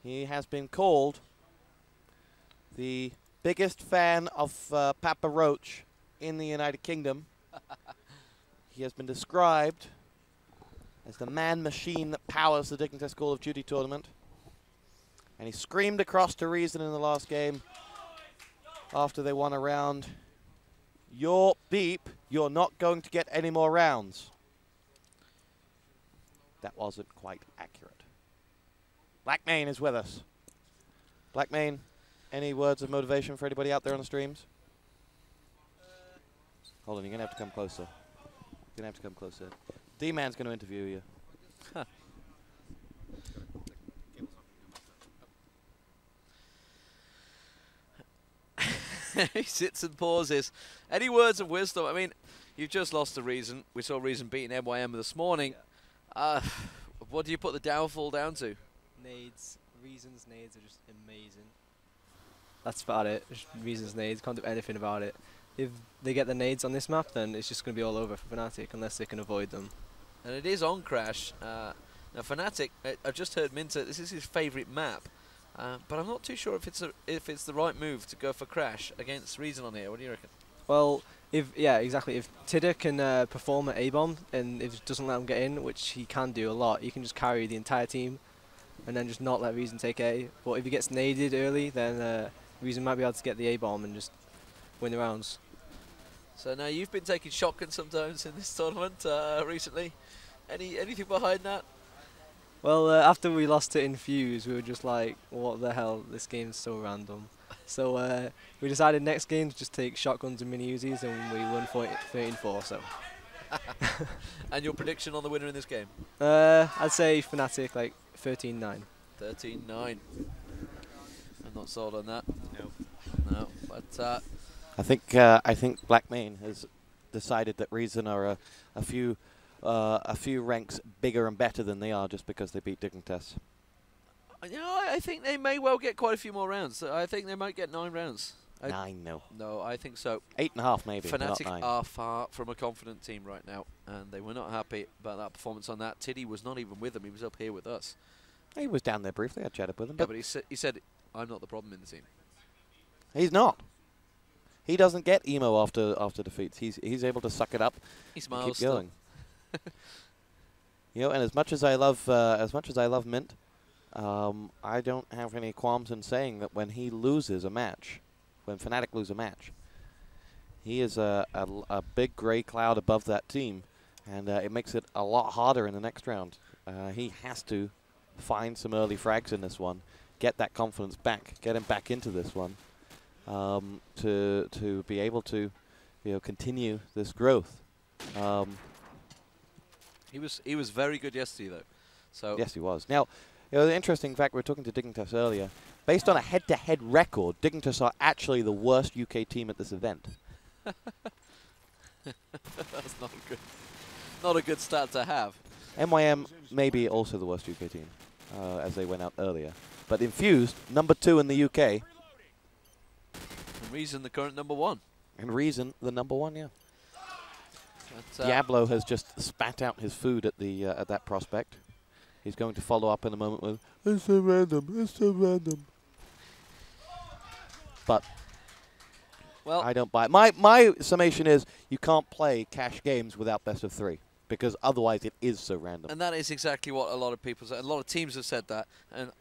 He has been called the biggest fan of Papa Roach in the United Kingdom. He has been described as the man machine that powers the Dignitess Call of Duty tournament. And he screamed across to Reason in the last game after they won a round, "You're beep, you're not going to get any more rounds." That wasn't quite accurate. Blackmane is with us. Blackmane, any words of motivation for anybody out there on the streams? Hold on, you're going to have to come closer. You're going to have to come closer. D-Man's going to interview you. Huh. He sits and pauses. Any words of wisdom? I mean, you've just lost to Reason. We saw Reason beating MYM this morning. What do you put the downfall down to? Nades. Reason's nades are just amazing. That's about it. Just Reason's nades. Can't do anything about it. If they get the nades on this map, then it's just going to be all over for Fnatic unless they can avoid them. And it is on Crash. Now, Fnatic, I've just heard Minter, this is his favourite map. But I'm not too sure if it's the right move to go for Crash against Reason on here. What do you reckon? Well, exactly. If Tidder can perform at A-bomb and if it doesn't let him get in, which he can do a lot, he can just carry the entire team and then just not let Reason take A. But if he gets naded early, then Reason might be able to get the A-bomb and just win the rounds. So now you've been taking shotgun sometimes in this tournament recently. Anything behind that? Well, after we lost to Infuse, we were just like, what the hell, this game's so random. So we decided next game to just take shotguns and mini Uzis, and we won 13-4, so. And your prediction on the winner in this game? I'd say Fnatic, like 13-9. 13-9. I'm not sold on that. No, but I think Blackmane has decided that Reason are a few ranks bigger and better than they are just because they beat Dignitess. You know, I think they may well get quite a few more rounds. I think they might get 9 rounds. 9, no. No, I think so. 8.5 maybe. Fnatic are far from a confident team right now, and they were not happy about that performance on that. Tiddy was not even with them. He was up here with us. He was down there briefly. I chatted with him. Yeah, but he said, "I'm not the problem in the team." He's not. He doesn't get emo after defeats. He's able to suck it up. He smiles and keep going. You know, and as much as I love Mint, I don't have any qualms in saying that when he loses a match, when Fnatic lose a match, he is a big grey cloud above that team, and it makes it a lot harder in the next round. He has to find some early frags in this one, get that confidence back, get him back into this one, to be able to, continue this growth. He was very good yesterday, though. So yes, he was. Now, the interesting fact, we were talking to Dignitess earlier. Based on a head-to-head record, Dignitess are actually the worst UK team at this event. That's not a good stat to have. MYM may be also the worst UK team, as they went out earlier. But Infused, #2 in the UK. And Reason, the current #1. And Reason, the #1, yeah. But, Diablo has just spat out his food at that prospect. He's going to follow up in a moment with, "It's so random, it's so random." But well, I don't buy it. My summation is you can't play cash games without best of 3 because otherwise it is so random. And that is exactly what a lot of people say. A lot of teams have said that, and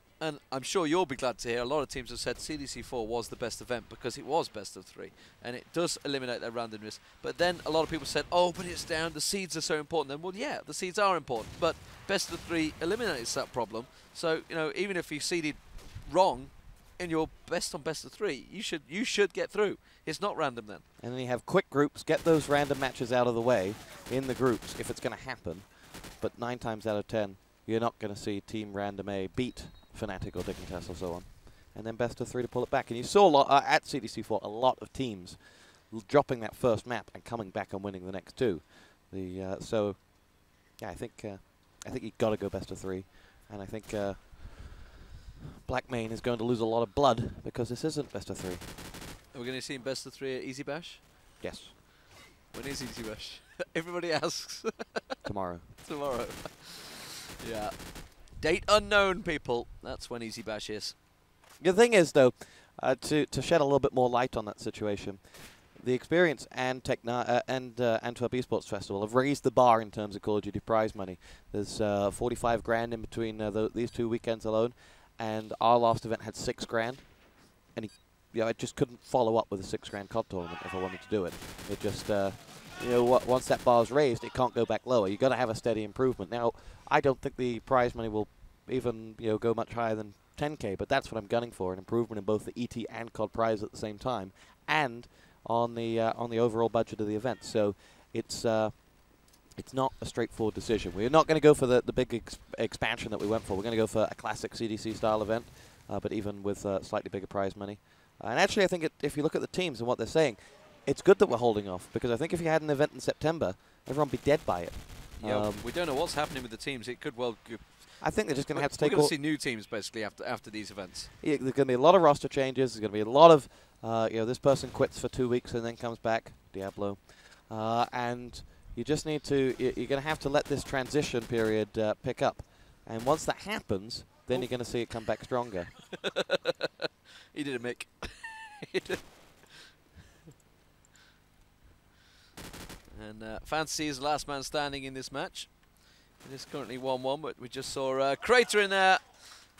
I'm sure you'll be glad to hear a lot of teams have said CDC4 was the best event because it was best of 3, and it does eliminate that randomness. But then a lot of people said, "Oh, but it's down. The seeds are so important." Then, well, yeah, the seeds are important, but best of 3 eliminates that problem. So even if you seeded wrong in your best of 3, you should get through. It's not random then. And then you have quick groups, get those random matches out of the way in the groups if it's going to happen. But 9 times out of 10, you're not going to see Team Random A beat Fnatic or Dignitess or so on. And then best of 3 to pull it back. And you saw at CDC4 a lot of teams dropping that first map and coming back and winning the next 2. So, yeah, I think you've got to go best of 3. And I think Blackmane is going to lose a lot of blood because this isn't best of 3. Are we going to see him best of 3 at Easy Bash? Yes. When is Easy Bash? Everybody asks. Tomorrow. Tomorrow. Yeah. Date unknown, people. That's when Easy Bash is. The thing is, though, to shed a little bit more light on that situation, the Experience and Antwerp Esports Festival have raised the bar in terms of Call of Duty prize money. There's 45 grand in between these 2 weekends alone, and our last event had 6 grand, and I just couldn't follow up with a 6 grand COD tournament if I wanted to do it. It just, once that bar's raised, it can't go back lower. You've got to have a steady improvement. Now, I don't think the prize money will even go much higher than 10K, but that's what I'm gunning for, an improvement in both the ET and COD prize at the same time, and on the overall budget of the event. So it's not a straightforward decision. We're not going to go for the big expansion that we went for. We're going to go for a classic CDC style event, but even with slightly bigger prize money. And actually, I think if you look at the teams and what they're saying, it's good that we're holding off, because I think if you had an event in September, everyone would be dead by it. Yeah, we don't know what's happening with the teams. It could well. I think they're just going to have to take. We're going to see new teams basically after these events. Yeah, there's going to be a lot of roster changes. There's going to be a lot of this person quits for 2 weeks and then comes back, Diablo, and you just need to. You're going to have to let this transition period pick up, and once that happens, then you're going to see it come back stronger. He did a Mick. He did. And Fantasy is the last man standing in this match. It is currently 1-1, but we just saw Crater in there.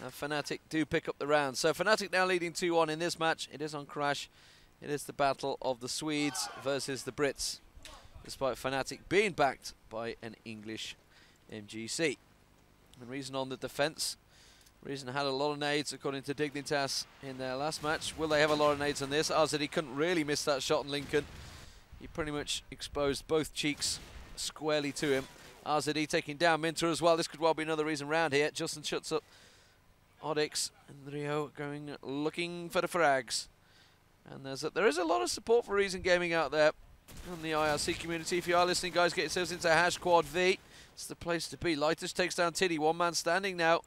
Fnatic do pick up the round. So Fnatic now leading 2-1 in this match. It is on Crash. It is the battle of the Swedes versus the Brits, despite Fnatic being backed by an English MGC. And Reason on the defense. Reason had a lot of nades, according to Dignitas, in their last match. Will they have a lot of nades on this? RZD couldn't really miss that shot on Lincoln. He pretty much exposed both cheeks squarely to him. RZD taking down Minter as well. This could well be another Reason round here. Justin shuts up Odyx and Rio going looking for the frags. And there is a lot of support for Reason Gaming out there on the IRC community. If you are listening, guys, get yourselves into #QuadV. It's the place to be. Lighters takes down Tiddy. One man standing now.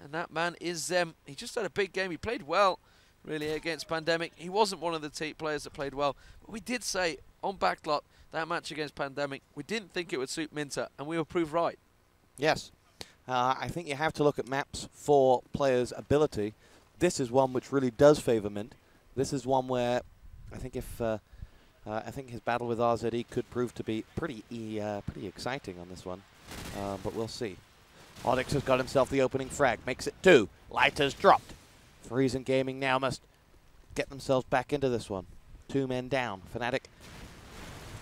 And that man is Zem. He just had a big game. He played well, really, against Pandemic. He wasn't one of the players that played well. But we did say on Backlot, that match against Pandemic, we didn't think it would suit Minter, and we were proved right. Yes. I think you have to look at maps for players' ability. This is one which really does favour Mint. This is one where I think his battle with RZE could prove to be pretty exciting on this one. But we'll see. Odyx has got himself the opening frag, makes it 2. Lighter's dropped. Reason Gaming now must get themselves back into this one. 2 men down. Fnatic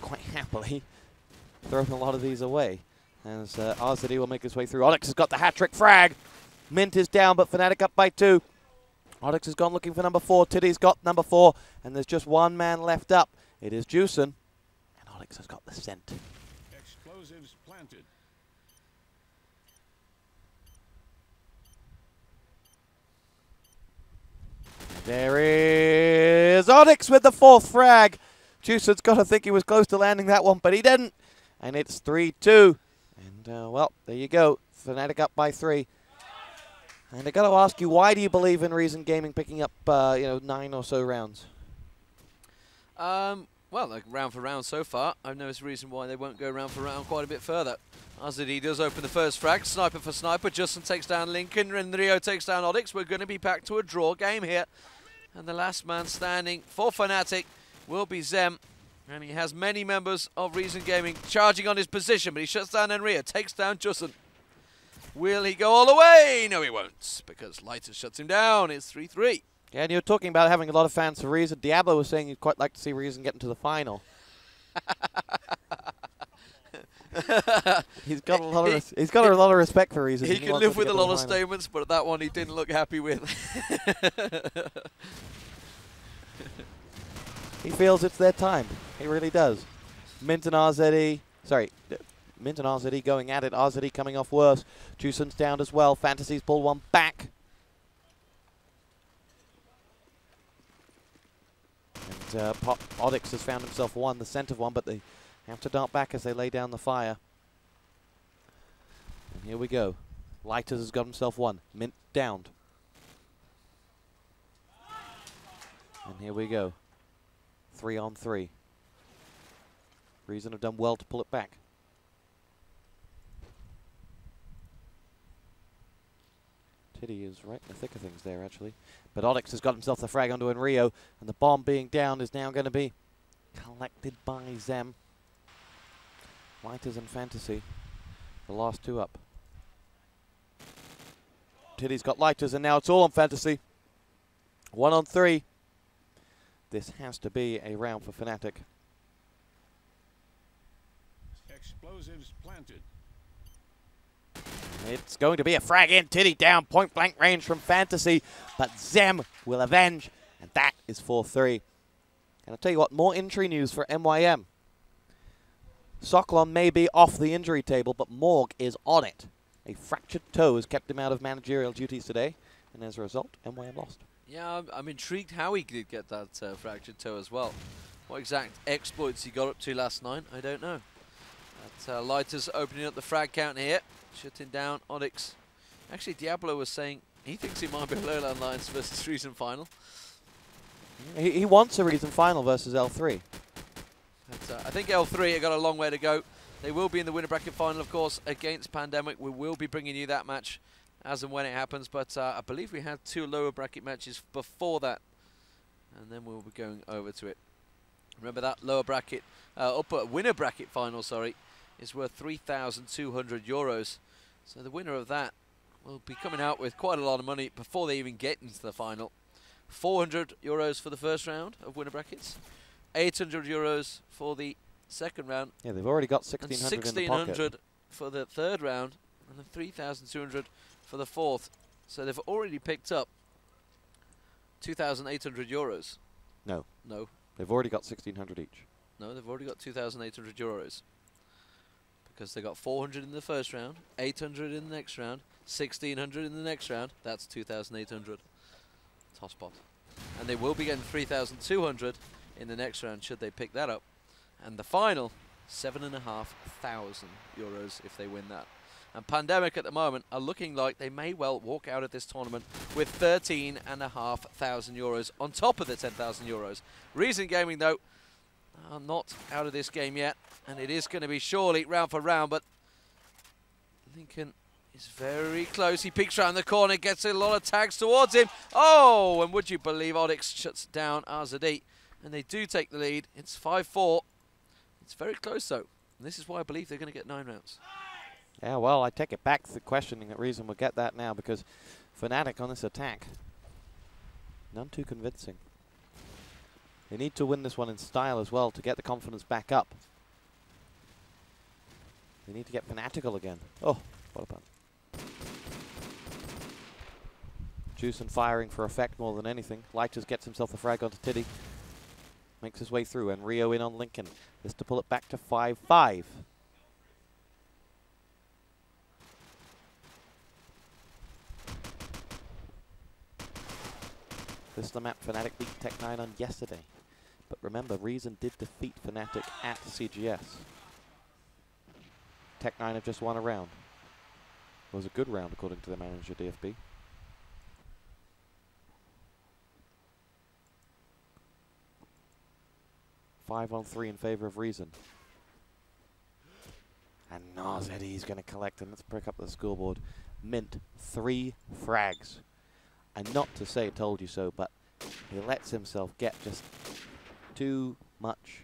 quite happily throwing a lot of these away. As RZD will make his way through. Odyx has got the hat-trick frag. Mint is down, but Fnatic up by 2. Odyx has gone looking for number 4. Tiddy's got number 4, and there's just one man left up. It is Juicen, and Odyx has got the scent. Explosives planted. There is Odyx with the 4th frag. Juicen's got to think he was close to landing that one, but he didn't. And it's 3-2. And, well, there you go. Fnatic up by 3. And I got to ask you, why do you believe in Reason Gaming picking up, 9 or so rounds? Well, like round for round so far. I've no reason why they won't go round for round quite a bit further. RZD does open the first frag. Sniper for sniper. Justin takes down Lincoln. And Rio takes down Odyx. We're going to be back to a draw game here. And the last man standing for Fnatic will be Zem. And he has many members of Reason Gaming charging on his position. But he shuts down Enria. Takes down Justin. Will he go all the way? No, he won't. Because Lighter shuts him down. It's 3-3. Yeah, and you're talking about having a lot of fans for Reason. Diablo was saying he'd quite like to see Reason get into the final. He's got a lot of respect for Reason. He can live with a lot of statements, but that one he didn't look happy with. He feels it's their time. He really does. Mint and RZE going at it. RZE coming off worse. Juicen's down as well. Fantasy's pulled one back. And Odyx has found himself the scent of one, but they have to dart back as they lay down the fire. And here we go. Lighters has got himself one. Mint downed. And here we go. 3-on-3. Reason have done well to pull it back. Tiddy is right in the thick of things there, actually. But Onyx has got himself the frag onto Enrio, and the bomb being down is now going to be collected by Zem. Lighters and Fantasy, the last two up. Tiddy's got Lighters, and now it's all on Fantasy. 1 on 3. This has to be a round for fnatic. Explosives planted. It's going to be a frag in. Tiddy down, point blank range from Fantasy, but Zem will avenge, and that is 4-3. And I'll tell you what, more injury news for MYM. Sokolon may be off the injury table, but Morg is on it. A fractured toe has kept him out of managerial duties today, and as a result, MYM lost. Yeah, I'm intrigued how he did get that fractured toe as well. What exact exploits he got up to last night, I don't know. But Lighters opening up the frag count here, shutting down Onyx. Actually, Diablo was saying he thinks it might be a Lowland Lions versus Reason final. He wants a Reason final versus L3. But, I think L3 have got a long way to go. They will be in the winner bracket final, of course, against Pandemic. We will be bringing you that match as and when it happens. But I believe we had 2 lower bracket matches before that. And then we'll be going over to it. Remember that lower bracket, upper winner bracket final, sorry, is worth 3,200 euros. So the winner of that will be coming out with quite a lot of money before they even get into the final. 400 euros for the first round of winner brackets. 800 euros for the second round. Yeah, they've already got and 1,600 in the pocket. 1,600 for the third round, and then 3,200 for the fourth. So they've already picked up 2,800 euros. No. No. They've already got 1,600 each. No, they've already got 2,800 euros. Because they got 400 in the first round, 800 in the next round, 1,600 in the next round. That's 2,800. Toss pot. And they will be getting 3,200 in the next round should they pick that up. And the final, 7,500 euros if they win that. And Pandemic at the moment are looking like they may well walk out of this tournament with 13,500 euros on top of the 10,000 euros. Reason Gaming, though, are not out of this game yet. And it is going to be surely round for round, but Lincoln is very close. He peeks around the corner, gets a lot of tags towards him. Oh, and would you believe Onyx shuts down Arzadi. And they do take the lead. It's 5-4. It's very close, though. And this is why I believe they're going to get 9 rounds. Yeah, well, I take it back to questioning that Reason will get that now because fnatic on this attack, none too convincing. They need to win this one in style as well to get the confidence back up. They need to get fanatical again. Oh, what a pun. Juice and firing for effect more than anything. Lighters gets himself a frag onto Tiddy. Makes his way through, and Rio in on Lincoln. This to pull it back to 5-5. This is the map Fnatic beat Tech9 on yesterday. But remember, Reason did defeat Fnatic at CGS. Tech9 have just won a round. It was a good round according to the manager, DFB. Five on 3 in favor of Reason. And Narzedi is going to collect, and let's break up the scoreboard. Mint 3 frags. And not to say told you so, but he lets himself get just too much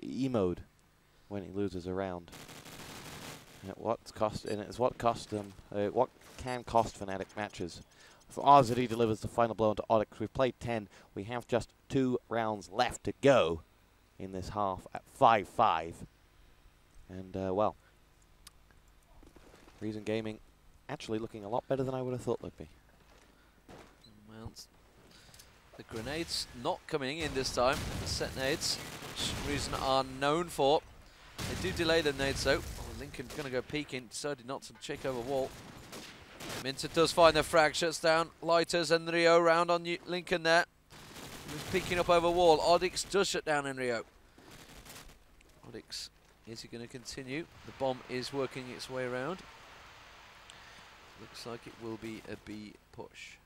E-mode when he loses a round. And it's what cost them, what can cost Fnatic matches. So Arzadi delivers the final blow onto Onyx. We've played 10. We have just 2 rounds left to go in this half at 5-5. And, well, Reason Gaming actually looking a lot better than I would have thought they'd be. Well, the grenades not coming in this time. The set nades, which Reason are known for. They do delay the nades, though. Oh, Lincoln's going to go peeking. Decided not to check over wall. Minter does find the frag, shuts down Lighters and Rio round on Lincoln there. He was peeking up over wall. Onyx does shut down in Rio. Onyx, is he going to continue? The bomb is working its way around. Looks like it will be a B push.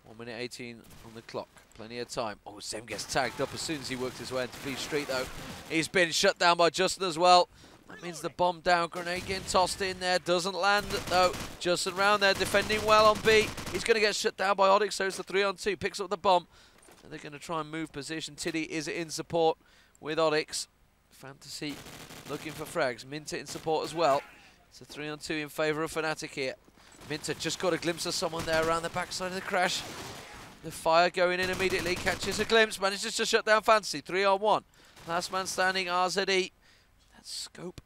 1 minute 18 on the clock. Plenty of time. Oh, Zem gets tagged up as soon as he worked his way into B Street, though. He's been shut down by Justin as well. That means the bomb down, grenade getting tossed in there, doesn't land though. Justin round there, defending well on B. He's going to get shut down by Oryx, so it's the 3-on-2, picks up the bomb. And they're going to try and move position. Tiddy is in support with Oryx. Fantasy looking for frags. Minter in support as well. It's a 3-on-2 in favour of fnatic here. Minter just got a glimpse of someone there around the backside of the crash. The fire going in immediately, catches a glimpse, manages to shut down Fantasy. 3-on-1. Last man standing, RZE. That's Scope.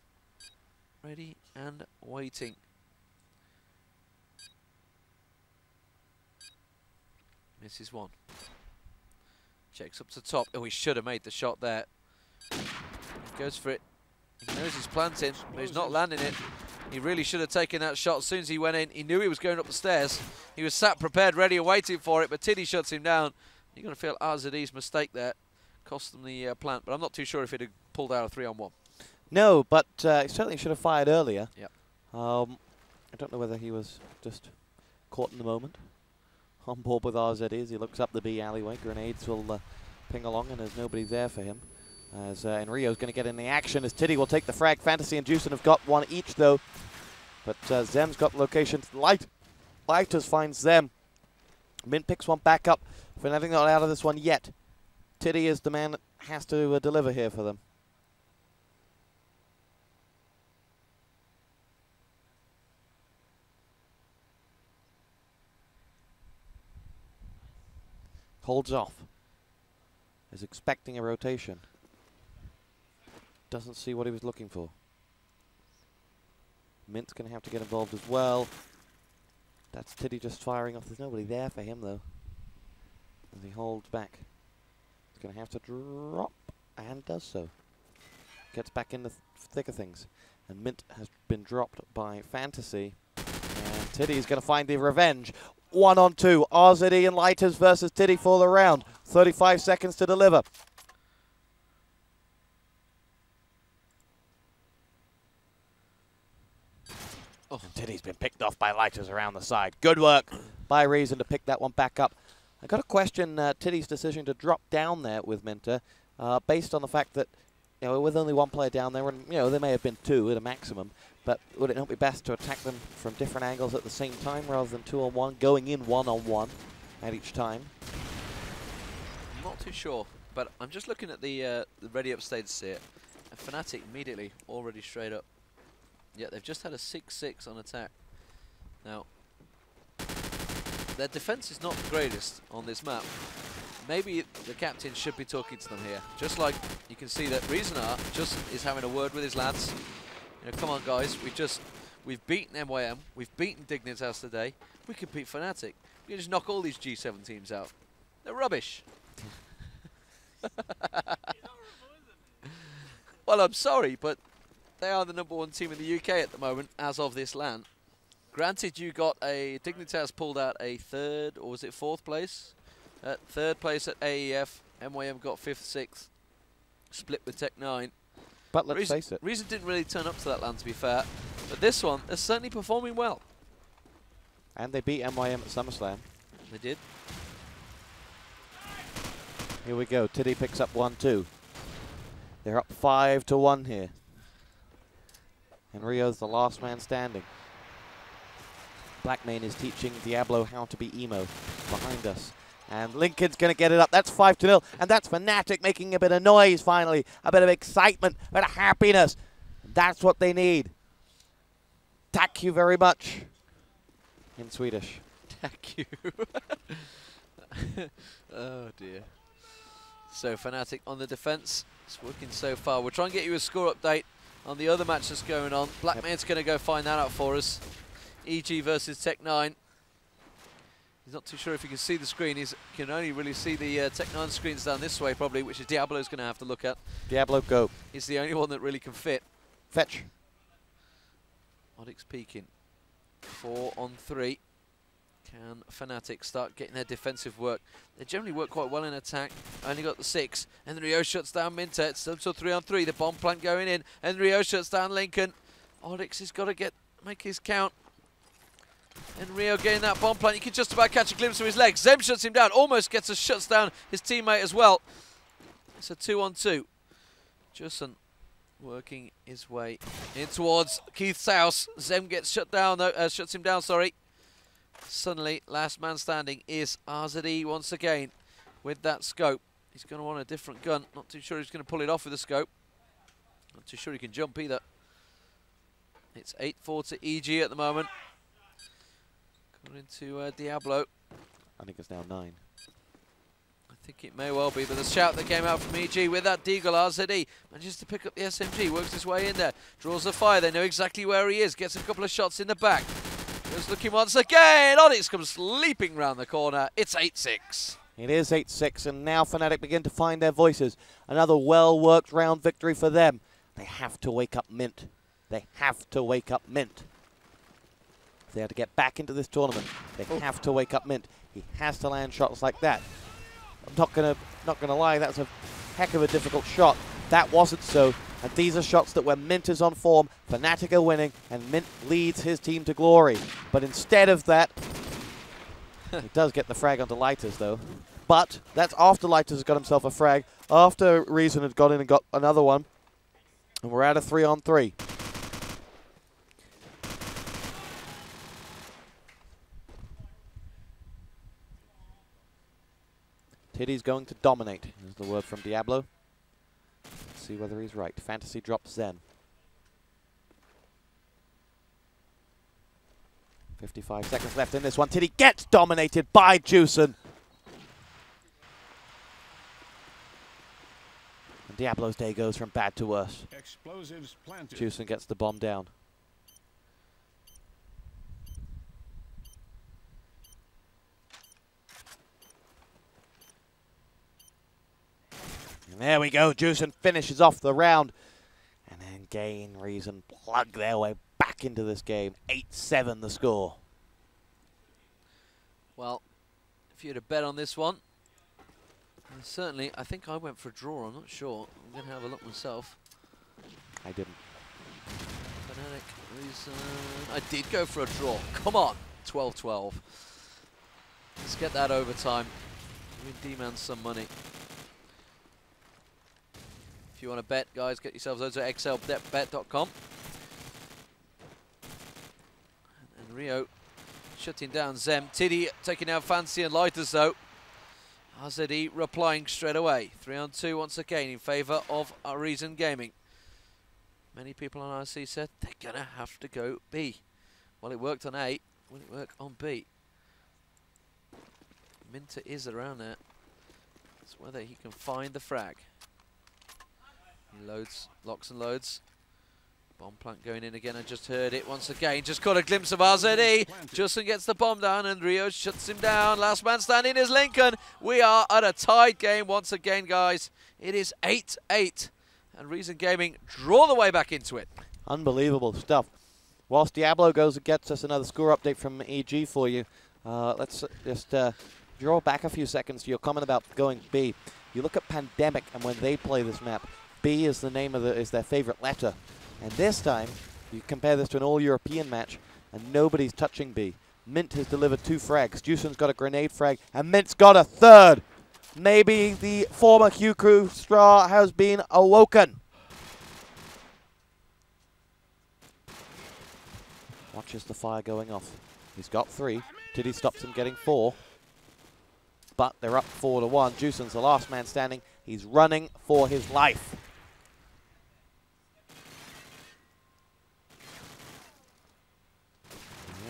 Ready and waiting. Misses one. Checks up to top. Oh, he should have made the shot there. Goes for it. He knows he's planting, but he's not landing it. He really should have taken that shot as soon as he went in. He knew he was going up the stairs. He was sat prepared, ready and waiting for it, but Tiddy shuts him down. You're going to feel RZE's mistake there. Cost them the plant, but I'm not too sure if he'd have pulled out a 3-on-1. No, but he certainly should have fired earlier. Yep. I don't know whether he was just caught in the moment. On board with RZE as he looks up the B alleyway. Grenades will ping along and there's nobody there for him. As Enrio's going to get in the action as Tiddy will take the frag. Fantasy and Juicin have got one each though. But Zem's got the location. Lighters finds Zem. Mint picks one back up. fnatic not out of this one yet. Tiddy is the man that has to deliver here for them. Holds off. Is expecting a rotation. Doesn't see what he was looking for. Mint's going to have to get involved as well. That's Tiddy just firing off. There's nobody there for him though. As he holds back. He's going to have to drop and does so. Gets back in the thick of things. And Mint has been dropped by Fantasy. And Tiddy's going to find the revenge. 1-on-2. RZE and Lighters versus Tiddy for the round. 35 seconds to deliver. Oh, and Tiddy's been picked off by Lighters around the side. Good work by Reason to pick that one back up. I got to question Tiddy's decision to drop down there with Minter, based on the fact that, you know, with only one player down there, and you know there may have been two at a maximum, but would it not be best to attack them from different angles at the same time rather than 2-on-1, going in 1-on-1 at each time? I'm not too sure, but I'm just looking at the ready up status here. And fnatic immediately already straight up. Yeah, they've just had a 6-6 on attack. Now, their defense is not the greatest on this map. Maybe the captain should be talking to them here. Just like you can see that Reasonar just is having a word with his lads. You know, come on guys, we've beaten MYM, we've beaten Dignitas today. We can beat fnatic. We can just knock all these G7 teams out. They're rubbish. Well, I'm sorry, but they are the #1 team in the UK at the moment, as of this LAN. Granted, you got a Dignitas pulled out a 3rd, or was it 4th place? 3rd place at AEF. MYM got 5th, 6th. Split with Tech9. But let's face it. Reason didn't really turn up to that LAN, to be fair. But this one, they're certainly performing well. And they beat MYM at SummerSlam. They did. Here we go. Tiddy picks up 1-2. They're up 5-1 here. And Rio's the last man standing. Blackmane is teaching Diablo how to be emo behind us. And Lincoln's going to get it up. That's 5-0. And that's fnatic making a bit of noise finally. A bit of excitement, a bit of happiness. That's what they need. Tack you very much. In Swedish. Tack you. Oh dear. So fnatic on the defense. It's working so far. We'll try and get you a score update on the other match that's going on. Blackmane's going to go find that out for us. EG versus Tech9. He's not too sure if he can see the screen. He can only really see the Tech9 screens down this way probably, which is Diablo's going to have to look at. Diablo, go. He's the only one that really can fit. Fetch. Oryx peeking. 4-on-3. Can fnatic start getting their defensive work? They generally work quite well in attack. Only got the 6. And Rio shuts down Minter. It's still 3-on-3. The bomb plant going in. And Rio shuts down Lincoln. Oryx has got to make his count. And Rio getting that bomb plant. You can just about catch a glimpse of his legs. Zem shuts him down. Almost shuts down his teammate as well. It's a 2-on-2. Juicin working his way in towards Keith's house. Zem gets shut down, though, shuts him down, sorry. Suddenly, last man standing is RZE once again with that scope. He's going to want a different gun. Not too sure he's going to pull it off with the scope. Not too sure he can jump either. It's 8-4 to EG at the moment. Going into Diablo. I think it's now 9. I think it may well be, but the shout that came out from EG with that Deagle, RZE manages to pick up the SMG, works his way in there, draws the fire, they know exactly where he is, gets a couple of shots in the back. Goes looking once again, Onyx comes leaping round the corner, it's 8-6. It is 8-6, and now fnatic begin to find their voices. Another well-worked round victory for them. They have to wake up Mint. They have to wake up Mint. If they are to get back into this tournament, they have to wake up Mint. He has to land shots like that. I'm not gonna lie, that's a heck of a difficult shot. That wasn't so, and these are shots that when Mint is on form, fnatic are winning, and Mint leads his team to glory. But instead of that, he does get the frag onto Lighters though. But that's after Lighters has got himself a frag, after Reason had got in and got another one, and we're at a 3-on-3. Tiddy's going to dominate, is the word from Diablo. Let's see whether he's right. Fantasy drops Zen. 55 seconds left in this one. Tiddy gets dominated by Juicen. And Diablo's day goes from bad to worse. Explosives planted. Juicen gets the bomb down. And there we go. Juicen finishes off the round. And then Gain, Reason plug their way back into this game. 8-7 the score. Well, if you had a bet on this one, certainly, I think I went for a draw, I'm not sure. I'm going to have a look myself. I didn't. Fnatic, Reason. I did go for a draw. Come on. 12-12. Let's get that overtime. We demand some money. If you want to bet, guys, get yourselves over to xlbet.com. And Rio shutting down Zem. Tiddy taking out Fancy and Lighters, though. RZE replying straight away. 3-on-2 once again in favour of Reason Gaming. Many people on RC said they're going to have to go B. Well, it worked on A. Will it work on B? Minter is around there. It's whether he can find the frag. He loads, locks and loads. Bomb plant going in again. I just heard it once again. Just caught a glimpse of RZE. Justin gets the bomb down and Rio shuts him down. Last man standing is Lincoln. We are at a tied game once again, guys. It is 8-8. And Reason Gaming draw the way back into it. Unbelievable stuff. Whilst Diablo goes and gets us another score update from EG for you, let's just draw back a few seconds to your comment about going B. You look at Pandemic, and when they play this map, B is the name of is their favorite letter. And this time, you compare this to an all-European match, and nobody's touching B. Mint has delivered 2 frags. Juicen's got a grenade frag, and Mint's got a 3rd. Maybe the former Q Crew star has been awoken. Watches the fire going off. He's got 3. Tiddy stops him getting 4. But they're up 4-1. Juicen's the last man standing. He's running for his life.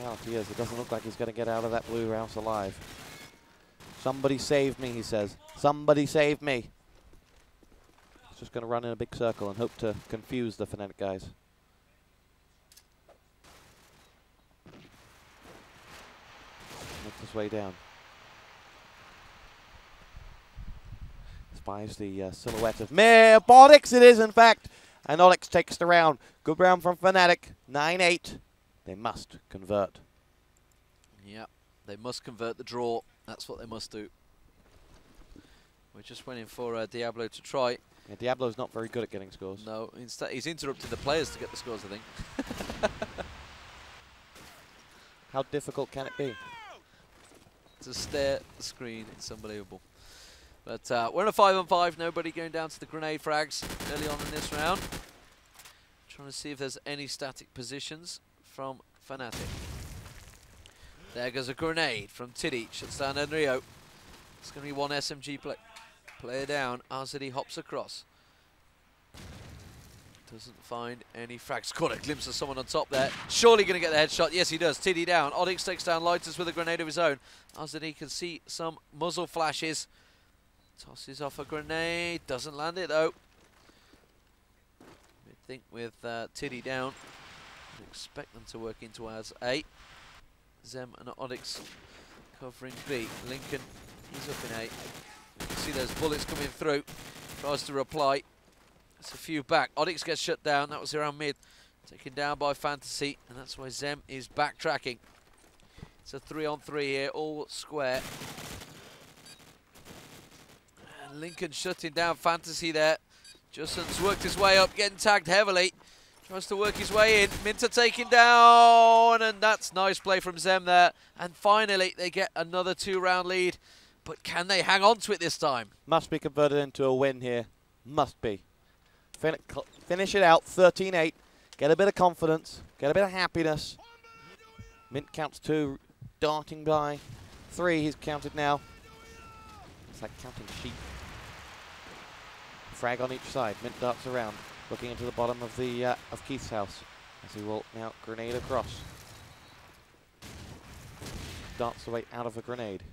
Yeah, he is. It doesn't look like he's going to get out of that blue house alive. Somebody save me, he says. Somebody save me. He's just going to run in a big circle and hope to confuse the Fnatic guys. Makes his way down. Spies the silhouette of Onyx, it is in fact. And Onyx takes the round. Good round from Fnatic. 9-8. They must convert. Yeah, they must convert the draw. That's what they must do. We're just waiting for Diablo to try. Yeah, Diablo's not very good at getting scores. No, instead he's interrupting the players to get the scores, I think. How difficult can it be? To stare at the screen, it's unbelievable. But we're in a 5-on-5. Nobody going down to the grenade frags early on in this round. Trying to see if there's any static positions from fnatic. There goes a grenade from Tiddy. Shuts down Enrio. It's going to be one SMG player down. RZD hops across. Doesn't find any frags. Caught a glimpse of someone on top there. Surely going to get the headshot. Yes, he does. Tiddy down. Onyx takes down Lighters with a grenade of his own. RZD can see some muzzle flashes. Tosses off a grenade. Doesn't land it though. I think with Tiddy down, I'd expect them to work into as A. Zem and Onyx covering B. Lincoln, he's up in A. You can see those bullets coming through. Tries to reply. It's a few back. Onyx gets shut down. That was around mid. Taken down by Fantasy. And that's why Zem is backtracking. It's a 3-on-3 here. All square. And Lincoln shutting down Fantasy there. Justin's worked his way up. Getting tagged heavily. Tries to work his way in. Minter taken down. And that's nice play from Zem there. And finally, they get another 2-round lead. But can they hang on to it this time? Must be converted into a win here. Must be. Finish it out, 13-8. Get a bit of confidence. Get a bit of happiness. Mint counts 2, darting by 3. He's counted now. It's like counting sheep. Frag on each side. Mint darts around, looking into the bottom of the of Keith's house as he will now grenade across. Darts the way out of a grenade.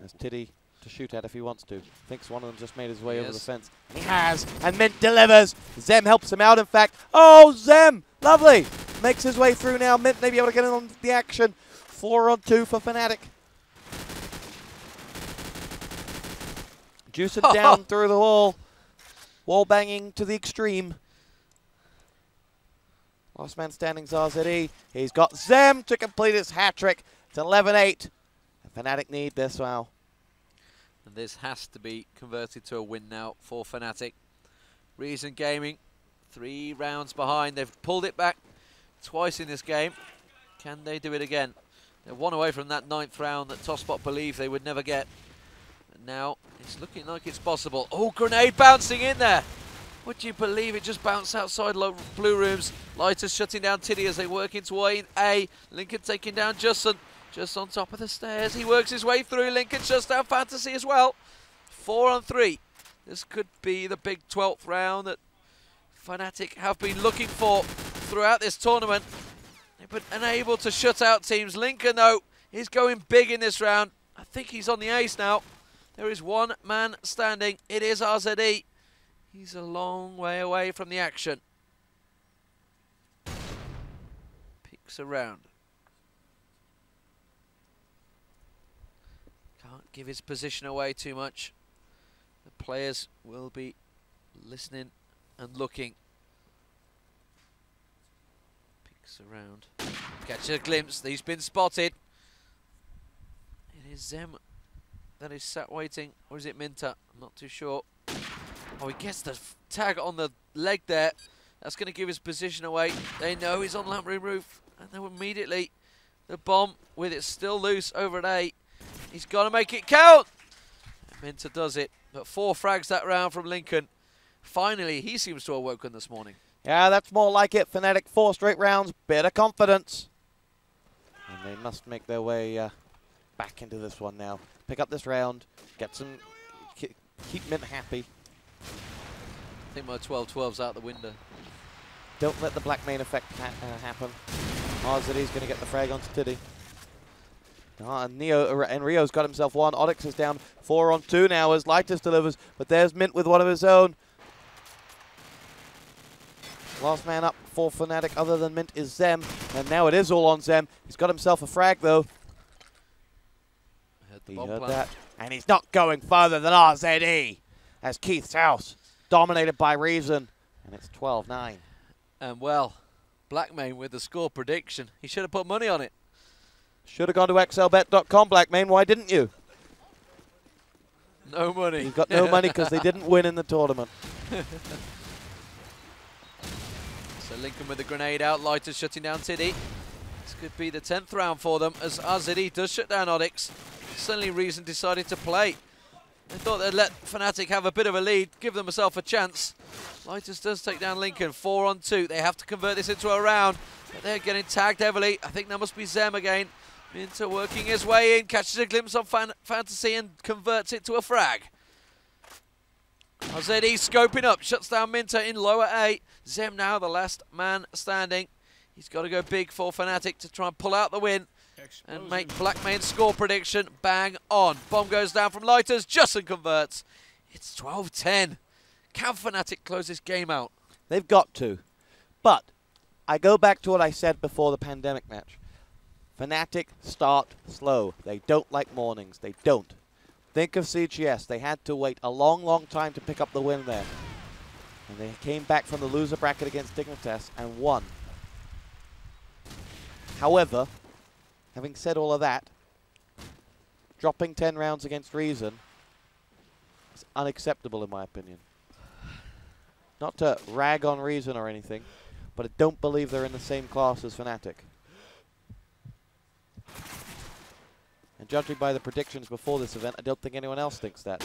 As Tiddy to shoot at if he wants to. Thinks one of them just made his way over the fence. He has, and Mint delivers. Zem helps him out, in fact. Oh, Zem! Lovely! Makes his way through now. Mint may be able to get in on the action. 4-on-2 for fnatic. Juicing down through the wall. Wall banging to the extreme. Last man standing is RZD. He's got Zem to complete his hat-trick. It's 11-8. fnatic need this now. And this has to be converted to a win now for fnatic. Reason Gaming, 3 rounds behind. They've pulled it back twice in this game. Can they do it again? They're 1 away from that 9th round that Tosspot believed they would never get. And now it's looking like it's possible. Oh, grenade bouncing in there. Would you believe it just bounced outside blue rooms? Lighters shutting down Tiddy as they work into A. Lincoln taking down Justin. Just on top of the stairs. He works his way through. Lincoln shuts down Fantasy as well. 4-on-3. This could be the big 12th round that fnatic have been looking for throughout this tournament. They've been unable to shut out teams. Lincoln, though, is going big in this round. I think he's on the ace now. There is one man standing. It is RZD. He's a long way away from the action. Peeks around. Can't give his position away too much. The players will be listening and looking. Peeks around. Catch a glimpse. He's been spotted. It is Zem that is sat waiting. Or is it Minter? I'm not too sure. Oh, he gets the tag on the leg there. That's going to give his position away. They know he's on lamp room roof. And then immediately the bomb with it still loose over at A. He's got to make it count. And Minter does it. But 4 frags that round from Lincoln. Finally, he seems to have woken this morning. Yeah, that's more like it. fnatic 4 straight rounds. Bit of confidence. And they must make their way back into this one now. Pick up this round. Get some... Keep Mint happy. I think my 12-12's out the window. Don't let the black main effect happen. RZD's going to get the frag onto Tiddy. And Rio's got himself one. Onyx is down 4-on-2 now as Lighters delivers. But there's Mint with one of his own. Last man up for fnatic other than Mint is Zem. And now it is all on Zem. He's got himself a frag though. He heard that. And he's not going further than RZD. As Keith's house dominated by Reason. And it's 12-9. And well, Blackmain with the score prediction. He should have put money on it. Should have gone to xlbet.com, Blackmain. Why didn't you? No money. You've got no money because they didn't win in the tournament. So Lincoln with the grenade out. Lighters shutting down Tiddy. This could be the 10th round for them as RZD does shut down Onyx. Suddenly Reason decided to play. They thought they'd let fnatic have a bit of a lead, give themselves a chance. Lighters does take down Lincoln, 4 on 2. They have to convert this into a round, but they're getting tagged heavily. I think that must be Zem again. Minter working his way in, catches a glimpse of Fantasy and converts it to a frag. RZE scoping up, shuts down Minter in lower 8. Zem now the last man standing. He's got to go big for fnatic to try and pull out the win and make Blackmane's score prediction bang on. Bomb goes down from Lighters, Justin converts. It's 12-10. Can fnatic close this game out? They've got to. But I go back to what I said before the pandemic match. fnatic start slow. They don't like mornings. They don't. Think of CGS. They had to wait a long, long time to pick up the win there. And they came back from the loser bracket against Dignitas and won. However, having said all of that, dropping 10 rounds against Reason is unacceptable in my opinion. Not to rag on Reason or anything, but I don't believe they're in the same class as fnatic. And judging by the predictions before this event, I don't think anyone else thinks that.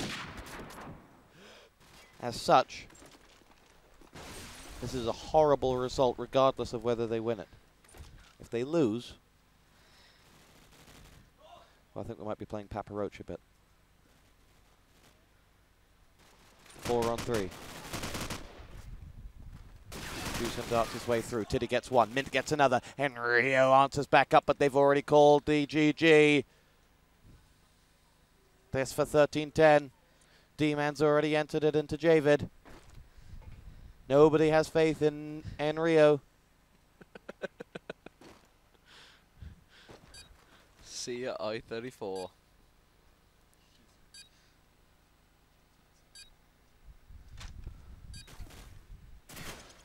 As such, this is a horrible result regardless of whether they win it. If they lose, well, I think we might be playing Papa Roach a bit. 4 on 3. Juicen darts his way through. Tiddy gets one. Mint gets another. And Rio answers back up, but they've already called the GG. This for 13-10. D-Man's already entered it into Javid. Nobody has faith in Rio. See ya, I-34.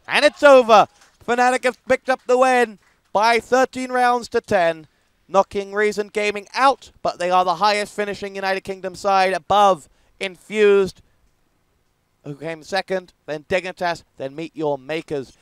And it's over. fnatic have picked up the win by 13 rounds to 10, knocking Reason Gaming out, but they are the highest finishing United Kingdom side above Infused, who came second, then Dignitas, then Meet Your Makers.